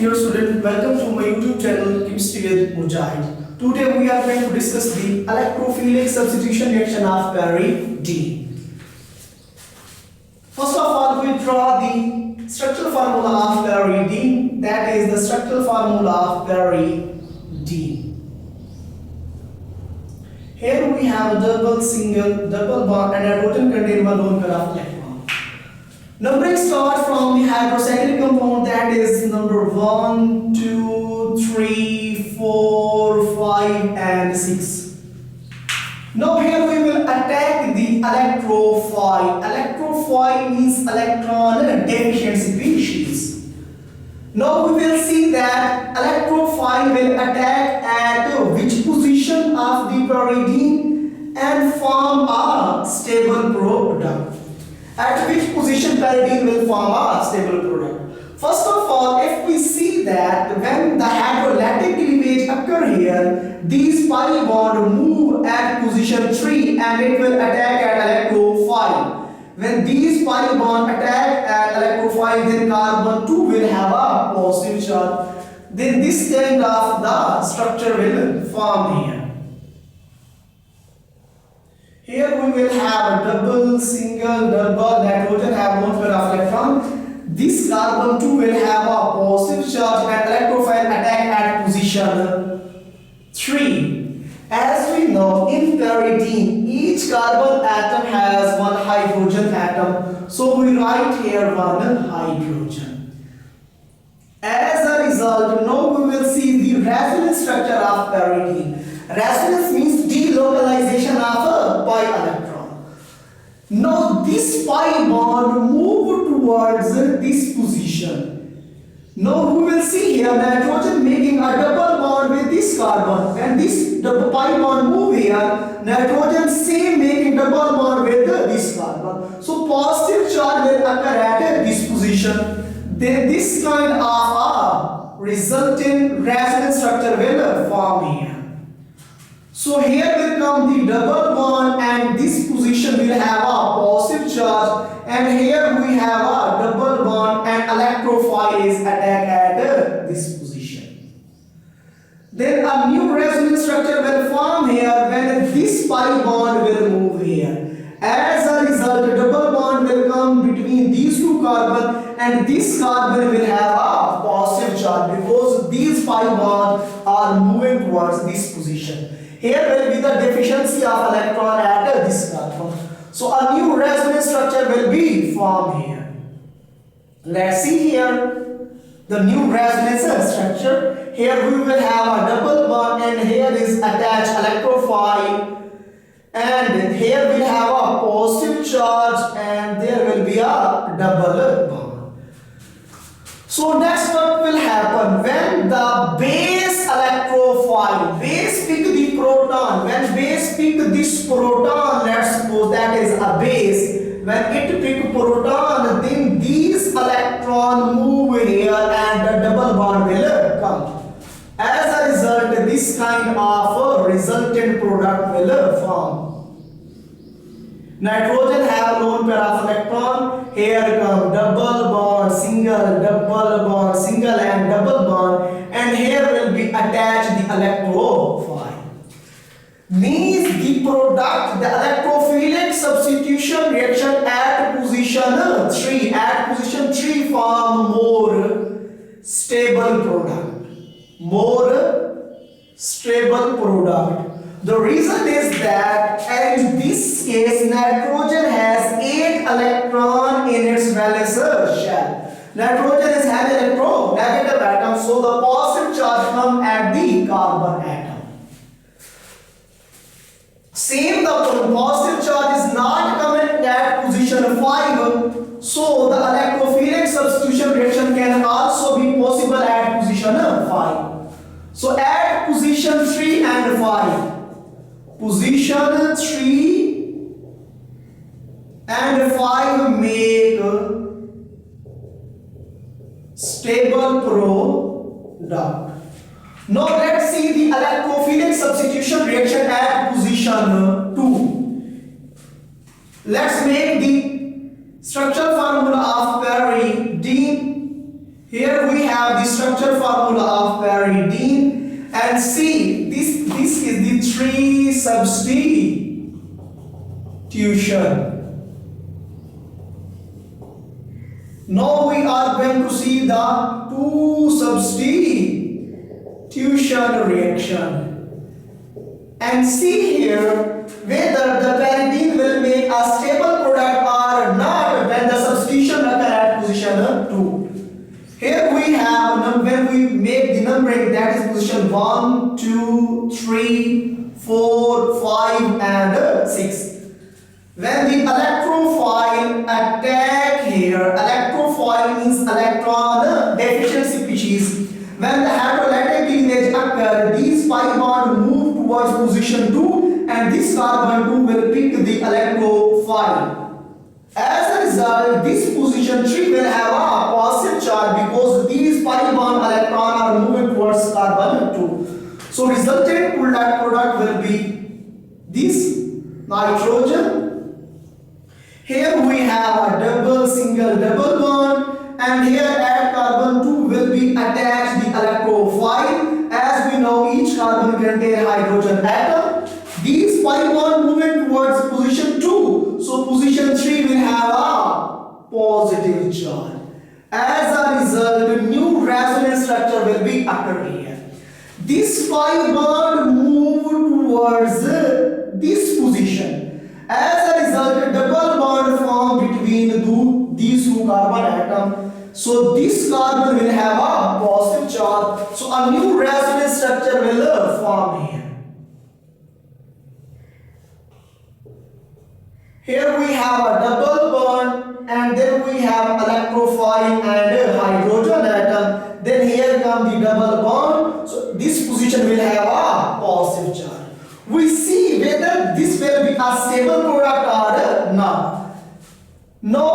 dear student, welcome to my YouTube channel Chemistry with Mujahid. Today we are going to discuss the electrophilic substitution reaction of Pyridine. First of all, we draw the structural formula of Pyridine, that is the structural formula of Pyridine. Here we have double, single, double bond and hydrogen contain one lone pair of electrons. Numbering starts from the hydrocyclic compound, that is number 1, 2, 3, 4, 5 and 6. Now here we will attack the electrophile. Electrophile means electron deficient species. Now we will see that electrophile will attack at which position of the pyridine and form a stable product. At which position pyridine will form a stable product? First of all, if we see that when the hydrolytic cleavage occur here, these pi bond move at position 3 and it will attack at electrophile. When these pi bond attack at electrophile, then carbon 2 will have a positive charge. Then this kind of the structure will form here. Here we will have a double, single, double, nitrogen have one pair of electron. This carbon 2 will have a positive charge and electrophile attack at position 3. As we know, in pyridine, each carbon atom has one hydrogen atom. So we write here one hydrogen. As a result, now we will see the resonance structure of pyridine. Resonance means delocalization of a pi electron. Now this pi bond move towards this position. Now we will see here nitrogen making a double bond with this carbon. When this double pi bond move here, nitrogen same making double bond with this carbon. So positive charge will occur at this position. Then this kind of a resulting resonance structure will form here. So here will come the double bond and this position will have a positive charge, and here we have a double bond and electrophile is attacked at this position. Then a new resonance structure will form here when this pi bond will move here. As a result, a double bond will come between these two carbon and this carbon will have a positive charge because these pi bonds are moving towards this position. Here will be the deficiency of electron at this carbon. So a new resonance structure will be formed here. Let's see here the new resonance structure. Here we will have a double bond and here is attached electrophile, and here we have a positive charge and there will be a double bond. So next what will happen when the base electrophile, base pick the proton, when base pick this proton, let's suppose that is a base, when it pick proton, then these electron move here and the double bond will come. As a result, this kind of resultant product will form. Nitrogen have lone pair of electron. Here come double bond, single, double bond, single and double bond, and here will be attached the electrophile. Means the product, the electrophilic substitution reaction at position 3. At position 3 form more stable product. More stable product. The reason is that in this case nitrogen has 8 electrons in its valence shell. Nitrogen is having electronegative atom, so the positive charge comes at the carbon atom. Same, the positive charge is not coming at position 5, so the electrophilic substitution reaction can also be possible at position 5. So at position 3 and 5. Position 3 and 5 make stable product. Now let's see the electrophilic substitution reaction at position 2. Let's make the structural formula of pyridine. Here we have have the structure formula of pyridine, and see this is the 3 substitution. Now we are going to see the 2 substitution reaction. And see here whether the pyridine will make a stable product or not when the substitution occur at position 2. Here we have, when we make the numbering, that is position 1, 2, 3, 4, 5 and 6. When the electrophile attack here, electrophile means electron deficiency species. When the hydrolytic lineage occur, these pi bond move towards position 2 and this carbon 2 will pick the electrophile. As a result, this position 3 will have a positive charge because these pi bond electrons are moving towards carbon 2. So resultant product will be this nitrogen. Here we have a double, single, double bond, and here at carbon 2 will be attached the electrophile. As we know, each carbon contains hydrogen atom. These pi bond moving towards position 2, so position 3 will have a positive charge. As a result, new resonance structure will be occurring here. This pi bond move towards this position. As a result, a double bond form between these 2 carbon atoms. So this carbon will have a positive charge. So a new resonance structure will form here. Here we have a double bond, and then we have electrophile and hydrogen atom. Then here comes the double bond. So this position will have a positive charge. We see whether this will be a stable product or not. Now,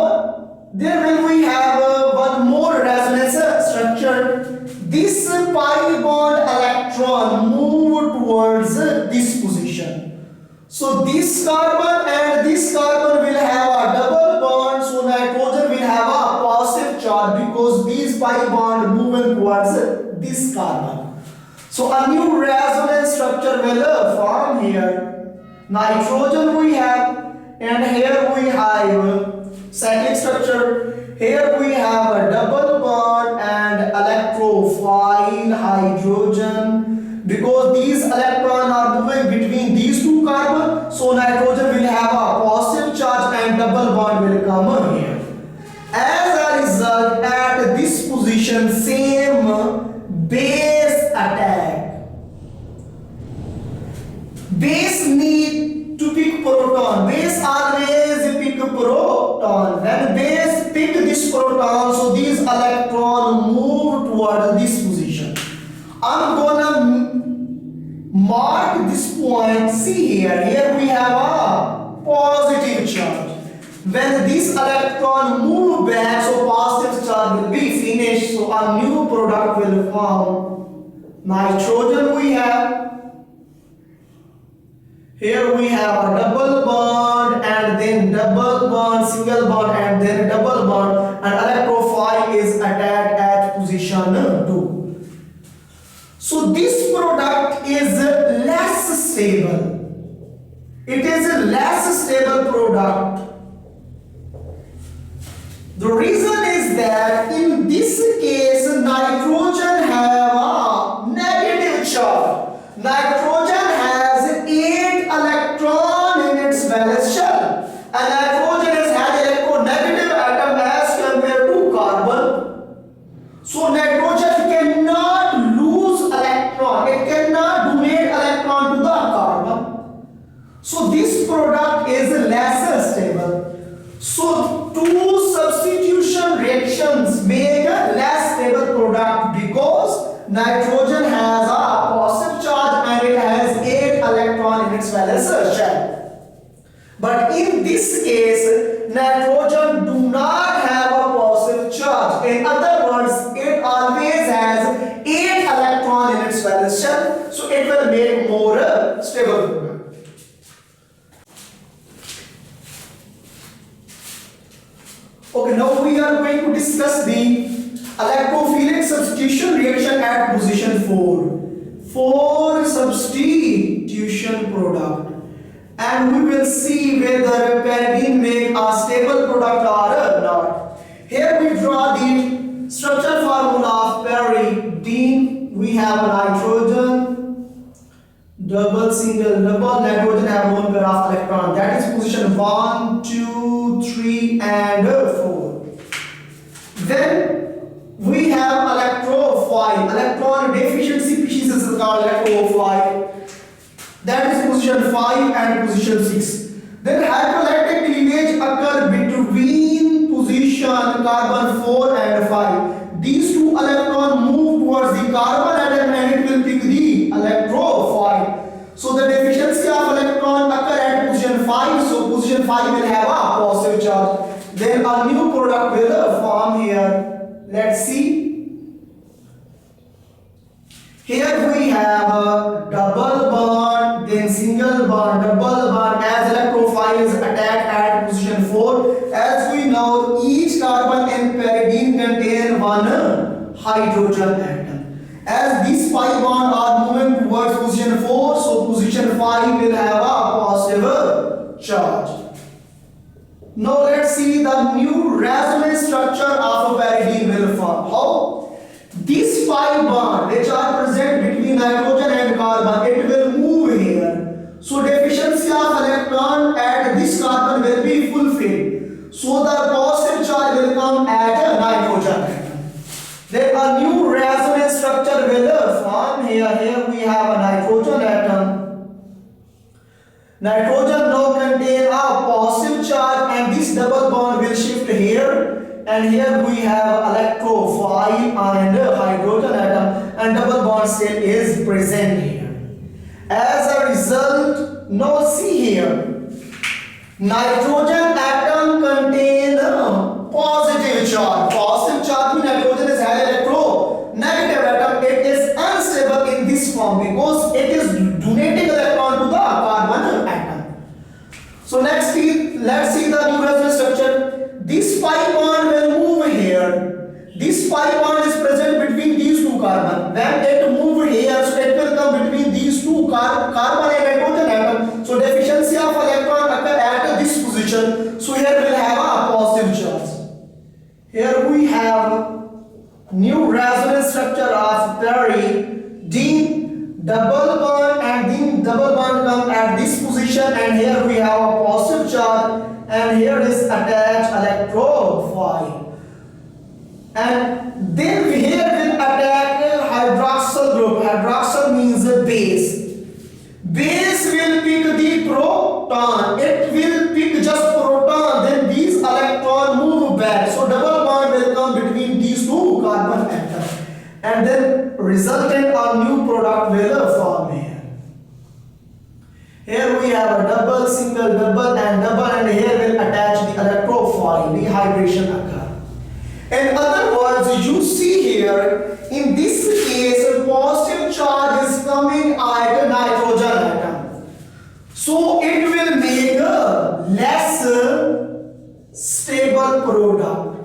there will we have one more resonance structure. This pi bond electron move towards this position. So this carbon and this carbon will have a double bond. So nitrogen will have a positive charge because these pi bond moving towards this carbon. So a new resonance structure will form here. Nitrogen we have, and here we have cyclic structure. Here we have a double bond and electrophile hydrogen. Because these electrons are moving between these 2 carbons, so nitrogen will have a positive charge and double bond will come here. As a result, at this position, same base attack. Base need to pick proton. Base always pick proton. When base pick this proton, so these electrons move toward this position. I'm gonna mark this point. See here. Here we have a positive charge. When this electron move back, so positive charge will be finished. So a new product will form. Nitrogen we have. Here we have a double bond and then double bond, single bond and then double bond, and electrophile is attached at position 2. So this product is less stable. It is a less stable product. The reason is that in this case nitrogen have a negative charge. Nitrogen has 8 electrons in its valence shell, and nitrogen has electronegative atom as compared to carbon. So nitrogen cannot lose electron. It cannot donate electron to the carbon. So this product is less stable. So 2 substitution reactions make a less stable product because nitrogen has a positive charge and it has 8 electrons in its valence shell. But in this case, nitrogen do not have a positive charge. In other words, it always has 8 electrons in its valence shell, so it will make more stable product. Okay, now we are going to discuss the Electrophilic substitution reaction at position 4. For substitution product, and we will see whether pyridine make a stable product or not. Here we draw the structure formula of pyridine. We have nitrogen, double, single, double, nitrogen have one pair of electron. That is position 1, 2, 3 and 4. Then we have electrophile. Electron deficiency species is called electrophile. That is position 5 and position 6. Then hydrolytic cleavage occur between position carbon 4 and 5. These two electrons move towards the carbon atom and it will pick the electrophile. So the deficiency of electron occur at position 5. So position 5 will have a positive charge. Then a new product will form here. Let's see. Here we have a double bond, then single bond, double bond as electrophile is attacked at position 4. As we know, each carbon in pyridine contain one hydrogen atom. As these 5 bonds are moving towards position 4, so position 5 will have a positive charge. Now let's see the new resonance structure of a pyridine will form. How? These 5 bonds which are present between nitrogen and carbon, it will move here. So deficiency of electron at this carbon will be fulfilled. So the positive charge will come at a nitrogen atom. Then a new resonance structure will form here. Here we have a nitrogen atom. Nitrogen now contain a positive charge and this double bond will shift here. And here we have electrophile and hydrogen atom and double bond still is present here. As a result, now see here, nitrogen atom contain a positive charge. Positive charge means nitrogen is high electro. Negative atom, it is unstable in this form because it is donating electron to the carbon atom. So let's see the new resonance structure. This 5 bond will move here. This 5 bond is present between these two carbon. When it move here, so it will come between these two carbon and nitrogen atom. So deficiency of electron occur at this position. So here we'll have a positive charge. Here we have new resonance structure of pyridine, double bond, and then double bond come at this position, and here we have a positive charge. And here is attached electrophile. And then here will attack hydroxyl group. Hydroxyl means a base. Base will pick the proton. It will pick just proton. Then these electrons move back. So double bond will come between these two carbon atoms. And then resultant a new product will form here. Here we have a double, single, double, and here will attach the electrophile, dehydration occur. In other words, you see here, in this case, a positive charge is coming at a nitrogen atom. So it will make a less stable product.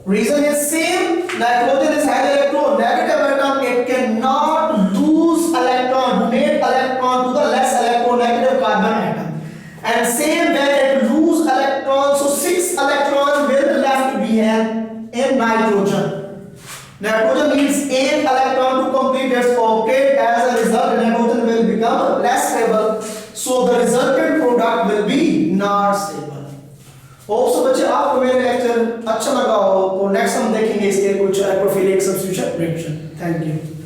Reason is same, nitrogen is high electron, negative atom, it cannot lose electron, donate electron to the less electronegative carbon atom. And same when it lose electron, so 6 electrons will left behind in nitrogen. Nitrogen needs 8 electron to complete its octet. As a result, nitrogen will become less stable. So the resultant product will be not stable. Hope so बच्चे आपको मेरा lecture अच्छा लगा हो तो next हम देखेंगे इसके कुछ electrophilic substitution reaction. Thank you.